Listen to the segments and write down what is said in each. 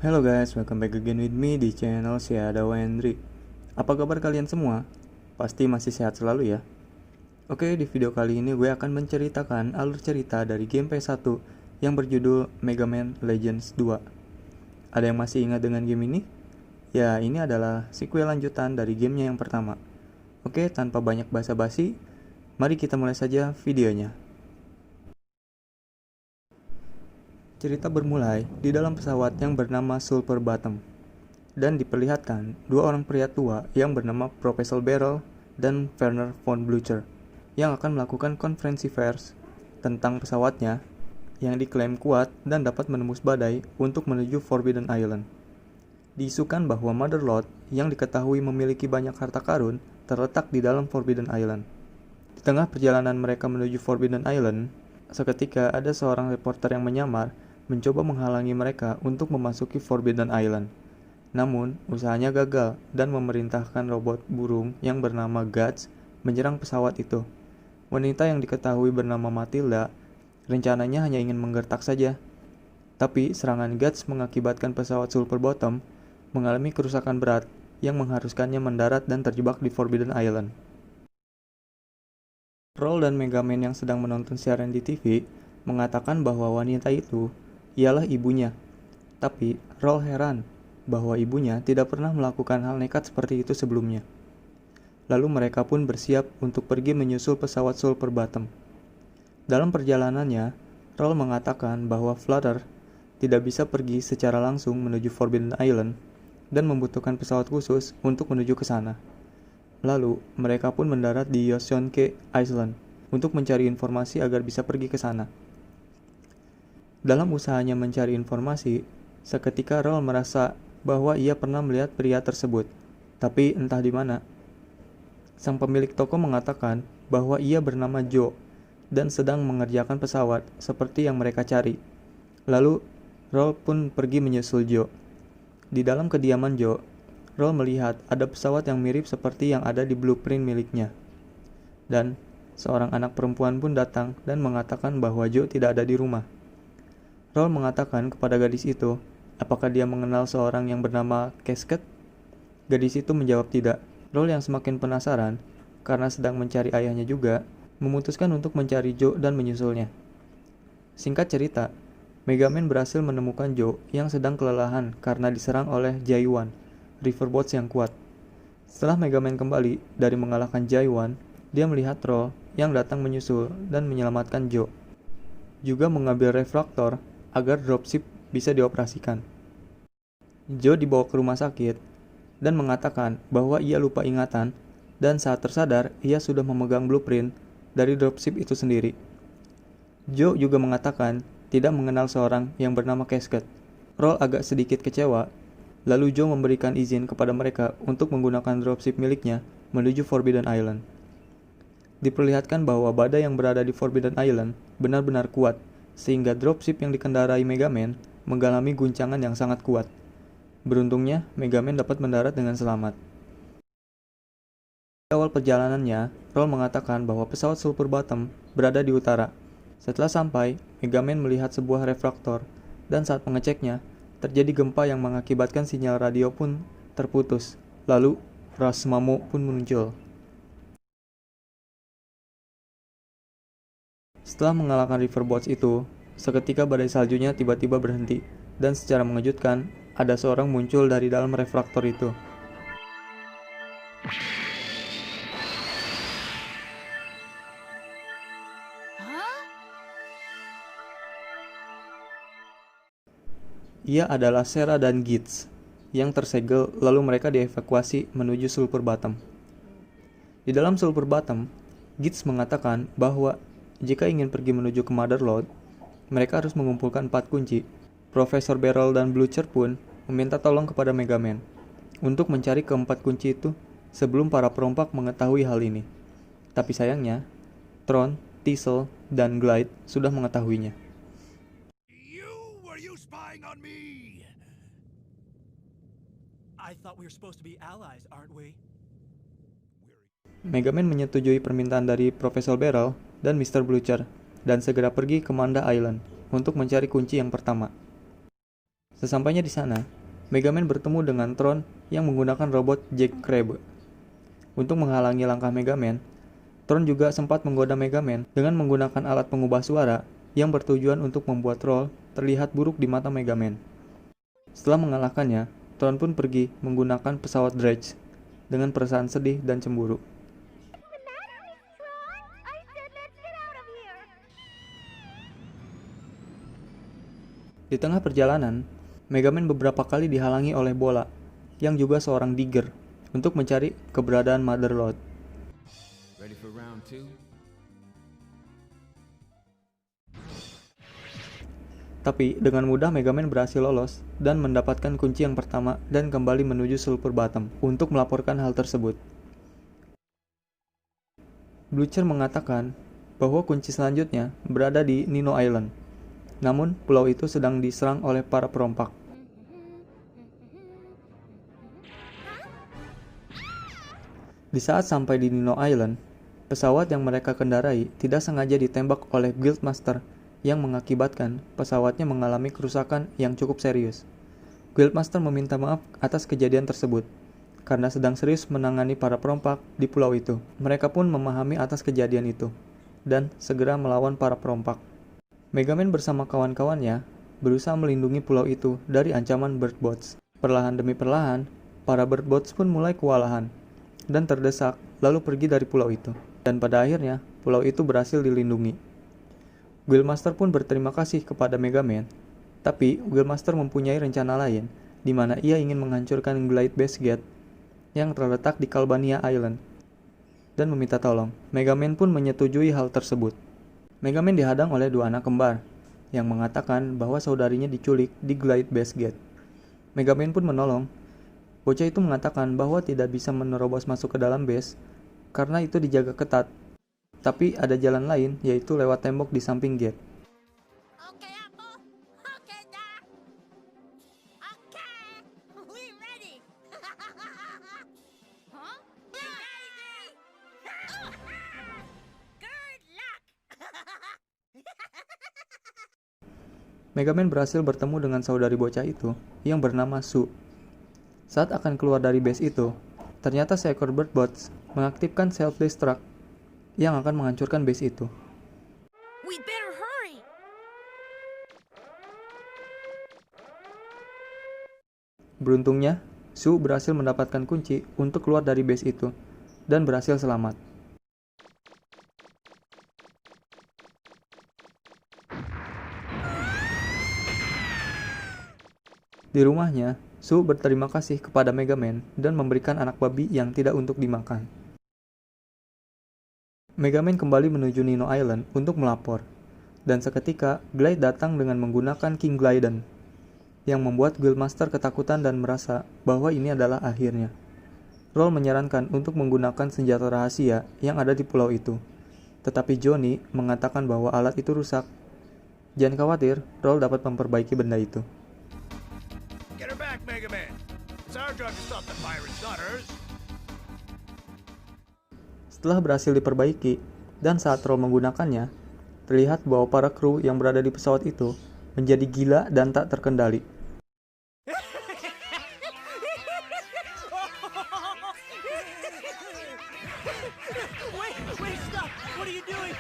Hello guys, welcome back again with me di channel Shadow Henry. Apa kabar kalian semua? Pasti masih sehat selalu ya. Oke, di video kali ini gue akan menceritakan alur cerita dari game PS1 yang berjudul Mega Man Legends 2. Ada yang masih ingat dengan game ini? Ya, ini adalah sequel lanjutan dari gamenya yang pertama. Oke, tanpa banyak basa-basi, mari kita mulai saja videonya. Cerita bermulai di dalam pesawat yang bernama Sulphur Bottom dan diperlihatkan dua orang pria tua yang bernama Profesor Barrel dan Werner von Blücher yang akan melakukan konferensi pers tentang pesawatnya yang diklaim kuat dan dapat menembus badai untuk menuju Forbidden Island. Diisukan bahwa Mother Lode yang diketahui memiliki banyak harta karun terletak di dalam Forbidden Island. Di tengah perjalanan mereka menuju Forbidden Island, seketika ada seorang reporter yang menyamar mencoba menghalangi mereka untuk memasuki Forbidden Island. Namun, usahanya gagal dan memerintahkan robot burung yang bernama Guts menyerang pesawat itu. Wanita yang diketahui bernama Matilda rencananya hanya ingin menggertak saja. Tapi serangan Guts mengakibatkan pesawat Sulphur Bottom mengalami kerusakan berat yang mengharuskannya mendarat dan terjebak di Forbidden Island. Roll dan Mega Man yang sedang menonton siaran di TV mengatakan bahwa wanita itu ialah ibunya. Tapi Roll heran bahwa ibunya tidak pernah melakukan hal nekat seperti itu sebelumnya. Lalu mereka pun bersiap untuk pergi menyusul pesawat Sulphur Bottom. Dalam perjalanannya, Roll mengatakan bahwa Flutter tidak bisa pergi secara langsung menuju Forbidden Island dan membutuhkan pesawat khusus untuk menuju ke sana. Lalu, mereka pun mendarat di Yoshionke Island untuk mencari informasi agar bisa pergi ke sana. Dalam usahanya mencari informasi, seketika Roll merasa bahwa ia pernah melihat pria tersebut, tapi entah di mana. Sang pemilik toko mengatakan bahwa ia bernama Joe dan sedang mengerjakan pesawat seperti yang mereka cari. Lalu, Roll pun pergi menyusul Joe. Di dalam kediaman Joe, Roll melihat ada pesawat yang mirip seperti yang ada di blueprint miliknya. Dan seorang anak perempuan pun datang dan mengatakan bahwa Joe tidak ada di rumah. Roll mengatakan kepada gadis itu, apakah dia mengenal seorang yang bernama Casket? Gadis itu menjawab tidak. Roll yang semakin penasaran, karena sedang mencari ayahnya juga, memutuskan untuk mencari Joe dan menyusulnya. Singkat cerita, Mega Man berhasil menemukan Joe yang sedang kelelahan karena diserang oleh Jaiwan, Riverboats yang kuat. Setelah Mega Man kembali dari mengalahkan Jaiwan, dia melihat Roll yang datang menyusul dan menyelamatkan Joe. Juga mengambil reflektor agar dropship bisa dioperasikan. Joe dibawa ke rumah sakit dan mengatakan bahwa ia lupa ingatan dan saat tersadar ia sudah memegang blueprint dari dropship itu sendiri. Joe juga mengatakan tidak mengenal seorang yang bernama Casket. Roll agak sedikit kecewa, lalu Joe memberikan izin kepada mereka untuk menggunakan dropship miliknya menuju Forbidden Island. Diperlihatkan bahwa badai yang berada di Forbidden Island benar-benar kuat, sehingga dropship yang dikendarai Mega Man mengalami guncangan yang sangat kuat. Beruntungnya, Mega Man dapat mendarat dengan selamat. Di awal perjalanannya, Roll mengatakan bahwa pesawat Sulphur Bottom berada di utara. Setelah sampai, Mega Man melihat sebuah reflektor, dan saat mengeceknya, terjadi gempa yang mengakibatkan sinyal radio pun terputus. Lalu, Ras Mamo pun muncul. Setelah mengalahkan Riverboats itu, seketika badai saljunya tiba-tiba berhenti, dan secara mengejutkan, ada seorang muncul dari dalam reflektor itu. Ia adalah Sera dan Gitz, yang tersegel lalu mereka dievakuasi menuju Sulphur Bottom. Di dalam Sulphur Bottom, Gitz mengatakan bahwa jika ingin pergi menuju ke Mother Lode, mereka harus mengumpulkan 4 kunci. Profesor Barrel dan Blücher pun meminta tolong kepada Mega Man untuk mencari keempat kunci itu sebelum para perompak mengetahui hal ini. Tapi sayangnya, Tron, Teasel, dan Glide sudah mengetahuinya. Were you spying on me? I thought we were supposed to be allies, aren't we? Mega Man menyetujui permintaan dari Profesor Barrel dan Mr. Blücher dan segera pergi ke Manda Island untuk mencari kunci yang pertama. Sesampainya di sana, Mega Man bertemu dengan Tron yang menggunakan robot Jack Krabbe. Untuk menghalangi langkah Mega Man, Tron juga sempat menggoda Mega Man dengan menggunakan alat pengubah suara yang bertujuan untuk membuat Roll terlihat buruk di mata Mega Man. Setelah mengalahkannya, Tron pun pergi menggunakan pesawat Dredge dengan perasaan sedih dan cemburu. Di tengah perjalanan, Mega Man beberapa kali dihalangi oleh Bola, yang juga seorang digger, untuk mencari keberadaan Mother Lode. Ready for round 2? Tapi dengan mudah Mega Man berhasil lolos dan mendapatkan kunci yang pertama dan kembali menuju Sulphur Bottom untuk melaporkan hal tersebut. Blucher mengatakan bahwa kunci selanjutnya berada di Nino Island. Namun, pulau itu sedang diserang oleh para perompak. Di saat sampai di Nino Island, pesawat yang mereka kendarai tidak sengaja ditembak oleh Guildmaster yang mengakibatkan pesawatnya mengalami kerusakan yang cukup serius. Guildmaster meminta maaf atas kejadian tersebut, karena sedang serius menangani para perompak di pulau itu. Mereka pun memahami atas kejadian itu, dan segera melawan para perompak. Mega Man bersama kawan-kawannya berusaha melindungi pulau itu dari ancaman Birdbots. Perlahan demi perlahan, para Birdbots pun mulai kewalahan dan terdesak lalu pergi dari pulau itu. Dan pada akhirnya, pulau itu berhasil dilindungi. Guildmaster pun berterima kasih kepada Mega Man, tapi Guildmaster mempunyai rencana lain, di mana ia ingin menghancurkan Glide Base Gate yang terletak di Calbania Island, dan meminta tolong. Mega Man pun menyetujui hal tersebut. Mega Man dihadang oleh dua anak kembar, yang mengatakan bahwa saudarinya diculik di Glide Base Gate. Mega Man pun menolong. Bocah itu mengatakan bahwa tidak bisa menerobos masuk ke dalam base, karena itu dijaga ketat. Tapi ada jalan lain, yaitu lewat tembok di samping gate. Oke, aku. Oke, dah. Oke. We ready. Huh? Ready. Good luck. Mega Man berhasil bertemu dengan saudari bocah itu, yang bernama Sue. Saat akan keluar dari base itu, ternyata seekor Birdbots mengaktifkan self-destruct yang akan menghancurkan base itu. We better hurry. Beruntungnya, Sue berhasil mendapatkan kunci untuk keluar dari base itu, dan berhasil selamat. Di rumahnya, Sue berterima kasih kepada Mega Man dan memberikan anak babi yang tidak untuk dimakan. Mega Man kembali menuju Nino Island untuk melapor, dan seketika Glide datang dengan menggunakan King Gliden, yang membuat Guildmaster ketakutan dan merasa bahwa ini adalah akhirnya. Roll menyarankan untuk menggunakan senjata rahasia yang ada di pulau itu, tetapi Johnny mengatakan bahwa alat itu rusak. Jangan khawatir, Roll dapat memperbaiki benda itu. Get her back, Mega Man. It's our job to stop the pirates, not hers. Setelah berhasil diperbaiki, dan saat Roll menggunakannya, terlihat bahwa para kru yang berada di pesawat itu menjadi gila dan tak terkendali. Wait, stop! What are you doing?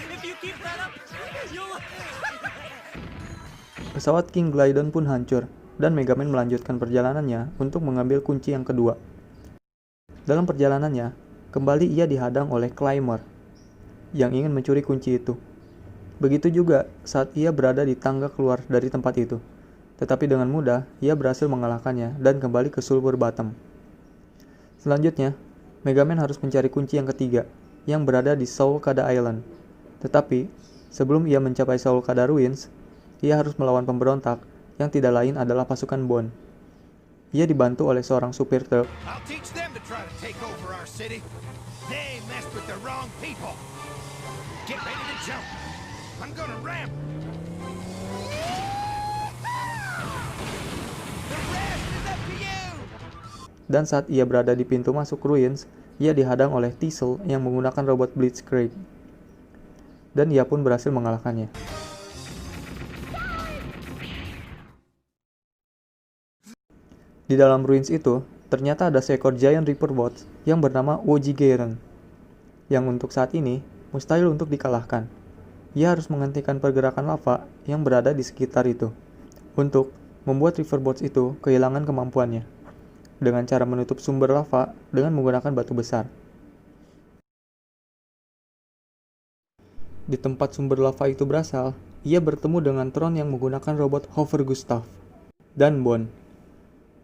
If you keep that up, you'll... Pesawat King Glidon pun hancur, dan Mega Man melanjutkan perjalanannya untuk mengambil kunci yang kedua. Dalam perjalanannya, kembali ia dihadang oleh Climber, yang ingin mencuri kunci itu. Begitu juga saat ia berada di tangga keluar dari tempat itu. Tetapi dengan mudah, ia berhasil mengalahkannya dan kembali ke Sulphur Bottom. Selanjutnya, Mega Man harus mencari kunci yang ketiga, yang berada di Soul Kada Island. Tetapi, sebelum ia mencapai Soul Kada Ruins, ia harus melawan pemberontak, yang tidak lain adalah pasukan Bond. Ia dibantu oleh seorang supir truk. I'll teach them to try to take over our city. They messed with the wrong people. Get ready to jump. I'm gonna ramp. The rest is up to you. Dan saat ia berada di pintu masuk Ruins, ia dihadang oleh Teasel yang menggunakan robot Blitzkrieg. Dan ia pun berhasil mengalahkannya. Di dalam ruins itu, ternyata ada seekor giant Reaper Bots yang bernama Woji Garen, yang untuk saat ini mustahil untuk dikalahkan. Ia harus menghentikan pergerakan lava yang berada di sekitar itu, untuk membuat Reaper Bots itu kehilangan kemampuannya, dengan cara menutup sumber lava dengan menggunakan batu besar. Di tempat sumber lava itu berasal, ia bertemu dengan Tron yang menggunakan robot Hover Gustav dan Bond.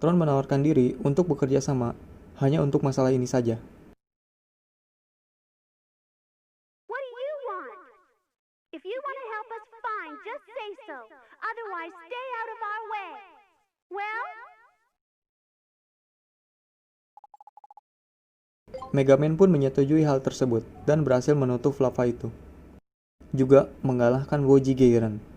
Tron menawarkan diri untuk bekerja sama hanya untuk masalah ini saja. What do you want? If you want to help us, fine, just say so. Otherwise, stay out of our way. Well? Mega Man pun menyetujui hal tersebut dan berhasil menutup lava itu, juga mengalahkan Woji Garen.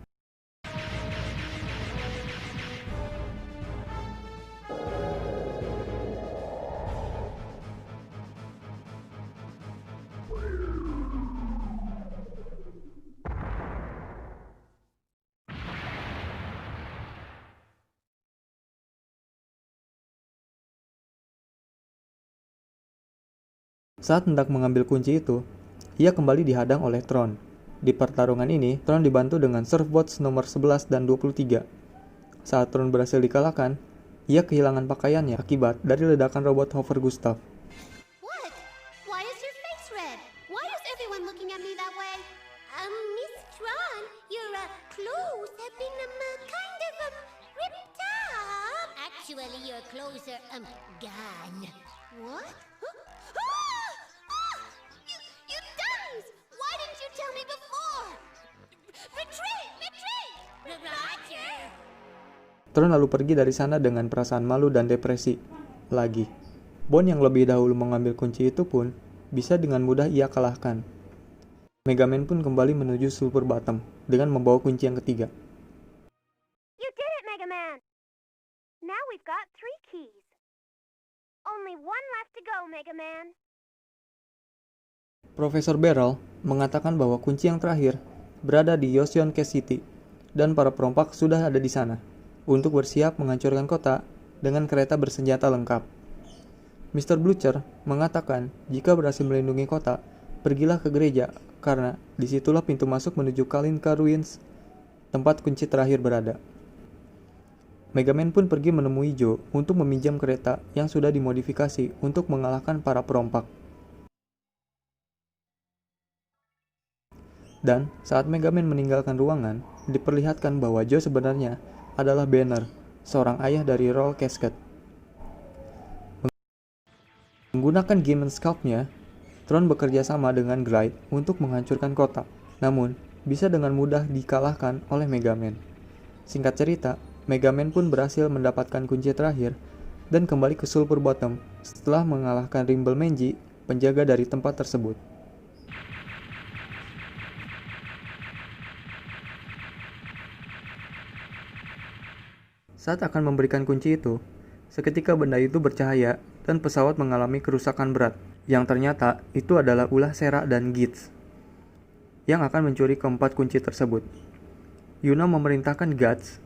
Saat hendak mengambil kunci itu, ia kembali dihadang oleh Tron. Di pertarungan ini, Tron dibantu dengan Surfbots nomor 11 dan 23. Saat Tron berhasil dikalahkan, ia kehilangan pakaiannya akibat dari ledakan robot Hover Gustav. What? Why is your face red? Why is everyone looking at me that way? Miss Tron, your clothes have been kind of ripped up. Actually, your clothes are, gone. What? Ah! Ah! You dummies! Why didn't you tell me before? Retreat! Retreat! Roger! Tron lalu pergi dari sana dengan perasaan malu dan depresi. Lagi, Bond yang lebih dahulu mengambil kunci itu pun bisa dengan mudah ia kalahkan. Mega Man pun kembali menuju Sulfur Bottom dengan membawa kunci yang ketiga. You did it, Mega Man! Now we've got 3 keys. Only one left to go, Mega Man. Profesor Barrel mengatakan bahwa kunci yang terakhir berada di Yosion Cave City dan para perompak sudah ada di sana untuk bersiap menghancurkan kota dengan kereta bersenjata lengkap. Mr. Blucher mengatakan jika berhasil melindungi kota, pergilah ke gereja karena disitulah pintu masuk menuju Kalinka Ruins, tempat kunci terakhir berada. Mega Man pun pergi menemui Joe untuk meminjam kereta yang sudah dimodifikasi untuk mengalahkan para perompak. Dan saat Mega Man meninggalkan ruangan, diperlihatkan bahwa Joe sebenarnya adalah Banner, seorang ayah dari Roll Casket. Menggunakan Game Sculpt-nya, Tron bekerja sama dengan Glide untuk menghancurkan kota, namun bisa dengan mudah dikalahkan oleh Mega Man. Singkat cerita, Mega Man pun berhasil mendapatkan kunci terakhir dan kembali ke Sulfur Bottom setelah mengalahkan Rimble Manji, penjaga dari tempat tersebut. Saat akan memberikan kunci itu, seketika benda itu bercahaya dan pesawat mengalami kerusakan berat, yang ternyata itu adalah ulah Sera dan Gitz yang akan mencuri keempat kunci tersebut. Yuna memerintahkan Guts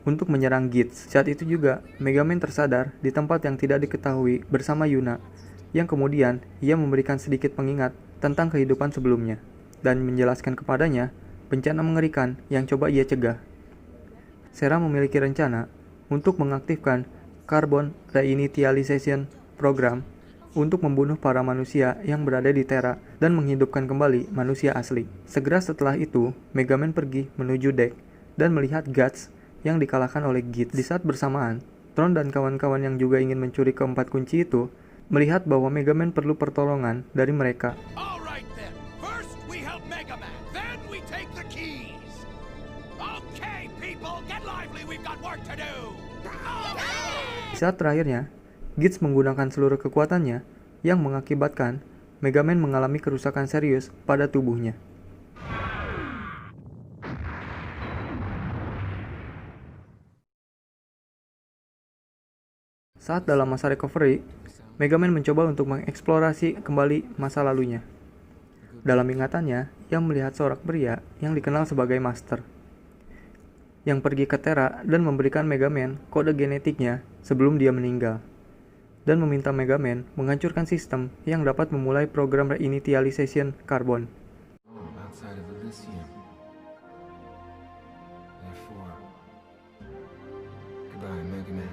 untuk menyerang Gitz. Saat itu juga, Mega Man tersadar di tempat yang tidak diketahui bersama Yuna, yang kemudian ia memberikan sedikit pengingat tentang kehidupan sebelumnya, dan menjelaskan kepadanya bencana mengerikan yang coba ia cegah. Sera memiliki rencana untuk mengaktifkan Carbon Reinitialization Program untuk membunuh para manusia yang berada di Terra dan menghidupkan kembali manusia asli. Segera setelah itu, Mega Man pergi menuju deck dan melihat Guts yang dikalahkan oleh Gitz. Di saat bersamaan, Tron dan kawan-kawan yang juga ingin mencuri keempat kunci itu melihat bahwa Mega Man perlu pertolongan dari mereka. Alright then. First we help Mega Man, then we take the keys. Okay, people, get lively. We've got work to do. Di saat terakhirnya, Gitz menggunakan seluruh kekuatannya yang mengakibatkan Mega Man mengalami kerusakan serius pada tubuhnya. Saat dalam masa recovery, Mega Man mencoba untuk mengeksplorasi kembali masa lalunya. Dalam ingatannya, ia melihat seorang pria yang dikenal sebagai Master, yang pergi ke Terra dan memberikan Mega Man kode genetiknya sebelum dia meninggal, dan meminta Mega Man menghancurkan sistem yang dapat memulai program reinitialization Carbon. Oh, outside of Elysium. Therefore, goodbye, Mega Man.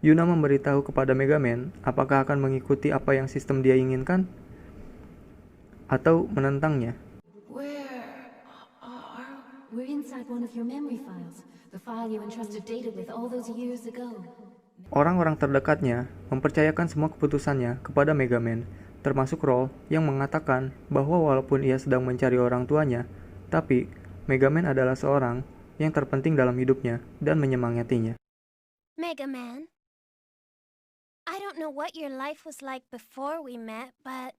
Yuna memberitahu kepada Mega Man apakah akan mengikuti apa yang sistem dia inginkan atau menentangnya. We're inside one of your memory files, the file you entrusted Data with all those years ago. Orang-orang terdekatnya mempercayakan semua keputusannya kepada Mega Man, termasuk Roll yang mengatakan bahwa walaupun ia sedang mencari orang tuanya, tapi Mega Man adalah seorang yang terpenting dalam hidupnya dan menyemangatinya. Mega Man, I don't know what your life was like before we met, but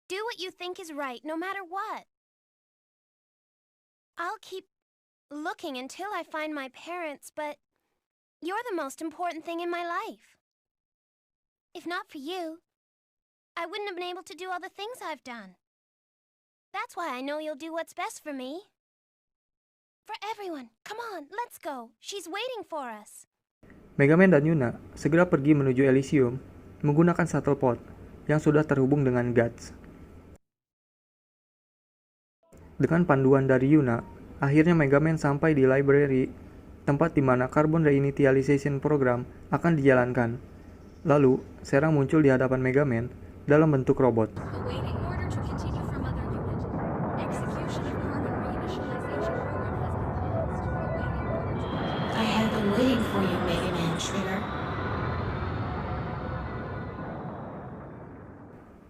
do what you think is right, no matter what. I'll keep looking until I find my parents, but you're the most important thing in my life. If not for you, I wouldn't have been able to do all the things I've done. That's why I know you'll do what's best for me. For everyone, come on, let's go. She's waiting for us. Mega Man dan Yuna segera pergi menuju Elysium menggunakan shuttle pod yang sudah terhubung dengan Guts. Dengan panduan dari Yuna, akhirnya Mega Man sampai di library, tempat di mana Carbon Reinitialization Program akan dijalankan. Lalu, Serang muncul di hadapan Mega Man dalam bentuk robot. Awaiting order to continue from other unit. Execution of carbon reinitialization program has been paused. I have been waiting for you, Mega Man Trigger.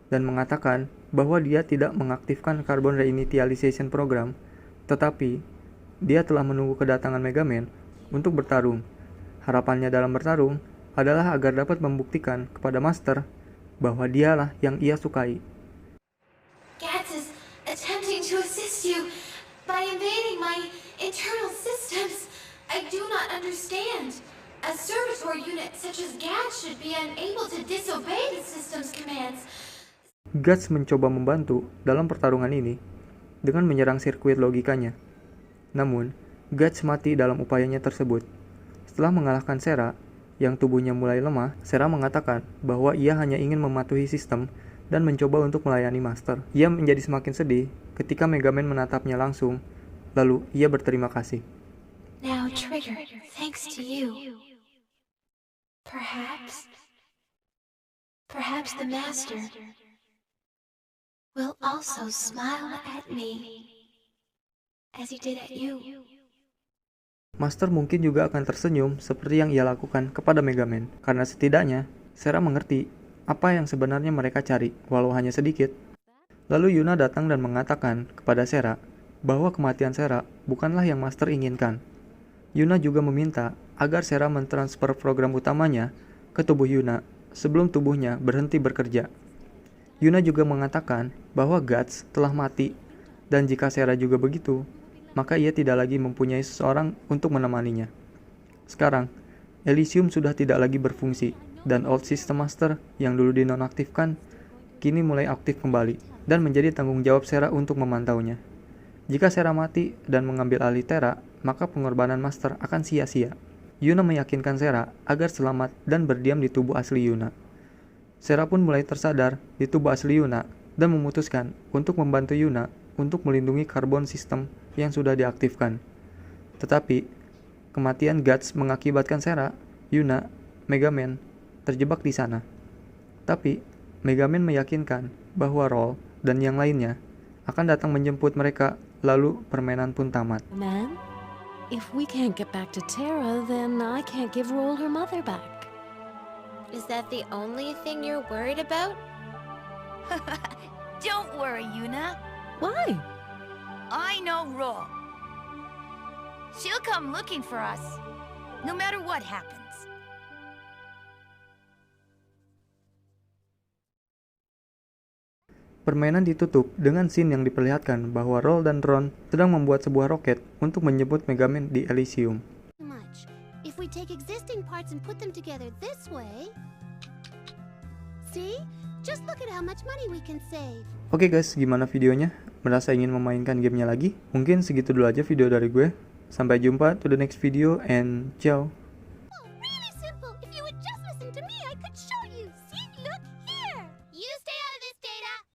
Dan mengatakan bahwa dia tidak mengaktifkan Carbon Reinitialization Program, tetapi dia telah menunggu kedatangan Mega Man untuk bertarung. Harapannya dalam bertarung adalah agar dapat membuktikan kepada Master bahwa dialah yang ia sukai. Gats is attempting to assist you by invading my internal systems. I do not understand. A servitor unit such as Gats should be unable to disobey the system's commands. Guts mencoba membantu dalam pertarungan ini dengan menyerang sirkuit logikanya. Namun, Guts mati dalam upayanya tersebut. Setelah mengalahkan Sera, yang tubuhnya mulai lemah, Sera mengatakan bahwa ia hanya ingin mematuhi sistem dan mencoba untuk melayani Master. Ia menjadi semakin sedih ketika Mega Man menatapnya langsung, lalu ia berterima kasih. Now, Trigger, thanks to you. Perhaps the Master will also smile at me as he did at you. Master mungkin juga akan tersenyum seperti yang ia lakukan kepada Mega Man, karena setidaknya Sera mengerti apa yang sebenarnya mereka cari, walau hanya sedikit. Lalu Yuna datang dan mengatakan kepada Sera bahwa kematian Sera bukanlah yang Master inginkan. Yuna juga meminta agar Sera mentransfer program utamanya ke tubuh Yuna sebelum tubuhnya berhenti bekerja. Yuna juga mengatakan bahwa Guts telah mati, dan jika Sera juga begitu, maka ia tidak lagi mempunyai seseorang untuk menemaninya. Sekarang, Elysium sudah tidak lagi berfungsi, dan Old System Master yang dulu dinonaktifkan, kini mulai aktif kembali, dan menjadi tanggung jawab Sera untuk memantaunya. Jika Sera mati dan mengambil alih Terra, maka pengorbanan Master akan sia-sia. Yuna meyakinkan Sera agar selamat dan berdiam di tubuh asli Yuna. Sera pun mulai tersadar di tubuh asli Yuna dan memutuskan untuk membantu Yuna untuk melindungi karbon sistem yang sudah diaktifkan. Tetapi, kematian Guts mengakibatkan Sera, Yuna, Mega Man terjebak di sana. Tapi, Mega Man meyakinkan bahwa Roll dan yang lainnya akan datang menjemput mereka, lalu permainan pun tamat. Man, if we can't get back to Terra, then I can't give Roll her mother back. Is that the only thing you're worried about? Don't worry, Yuna. Why? I know Roll. She'll come looking for us, no matter what happens. Permainan ditutup dengan scene yang diperlihatkan bahwa Roll dan Ron sedang membuat sebuah roket untuk menjemput Mega Man di Elysium. Much. If we take existing parts and put them together this way... See? Just look at how much money we can save. Oke guys, gimana videonya? Merasa ingin memainkan gamenya lagi? Mungkin segitu dulu aja video dari gue. Sampai jumpa to the next video and ciao. Oh, really simple. If you would just listen to me, I could show you. See, look.